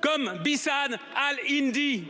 comme Bissane Al-Hindi,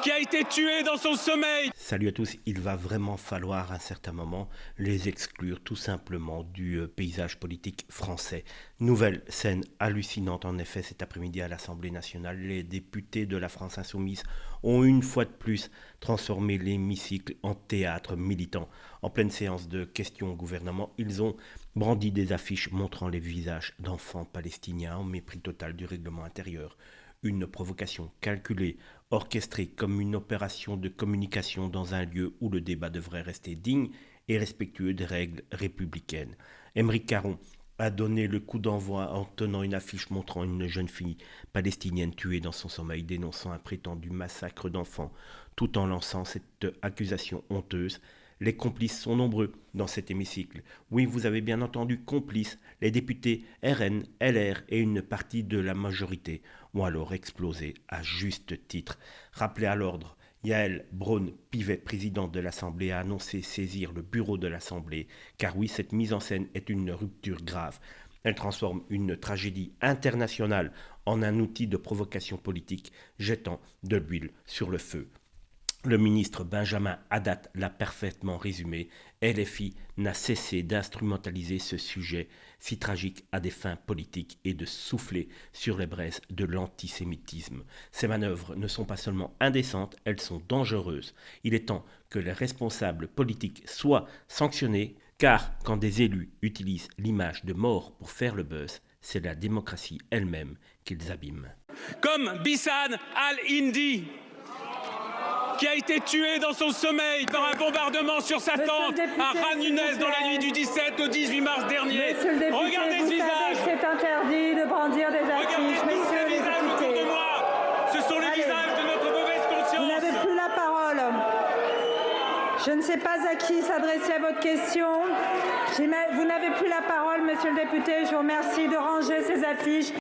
qui a été tué dans son sommeil. Salut à tous, il va vraiment falloir à un certain moment les exclure tout simplement du paysage politique français. Nouvelle scène hallucinante en effet cet après-midi à l'Assemblée nationale. Les députés de la France insoumise ont une fois de plus transformé l'hémicycle en théâtre militant. En pleine séance de questions au gouvernement, ils ont brandi des affiches montrant les visages d'enfants palestiniens en mépris total du règlement intérieur. Une provocation calculée, orchestrée comme une opération de communication dans un lieu où le débat devrait rester digne et respectueux des règles républicaines. Aymeric Caron a donné le coup d'envoi en tenant une affiche montrant une jeune fille palestinienne tuée dans son sommeil, dénonçant un prétendu massacre d'enfants, tout en lançant cette accusation honteuse. Les complices sont nombreux dans cet hémicycle. Oui, vous avez bien entendu complices. Les députés RN, LR et une partie de la majorité ont alors explosé à juste titre. Rappelé à l'ordre, Yael Braun-Pivet, présidente de l'Assemblée, a annoncé saisir le bureau de l'Assemblée. Car oui, cette mise en scène est une rupture grave. Elle transforme une tragédie internationale en un outil de provocation politique, jetant de l'huile sur le feu. Le ministre Benjamin Haddad l'a parfaitement résumé. LFI n'a cessé d'instrumentaliser ce sujet si tragique à des fins politiques et de souffler sur les braises de l'antisémitisme. Ces manœuvres ne sont pas seulement indécentes, elles sont dangereuses. Il est temps que les responsables politiques soient sanctionnés, car quand des élus utilisent l'image de mort pour faire le buzz, c'est la démocratie elle-même qu'ils abîment. Comme Bissane Al-Hindi, qui a été tué dans son sommeil par un bombardement sur sa tente à Khan Younes dans la nuit du 17 au 18 mars dernier. Monsieur le député, regardez ce visage. C'est interdit de brandir des affiches. Regardez tous Messieurs ces les visages autour députés. de moi. Ce sont les visages de notre mauvaise conscience. Vous n'avez plus la parole. Je ne sais pas à qui s'adresser votre question. Vous n'avez plus la parole, monsieur le député. Je vous remercie de ranger ces affiches.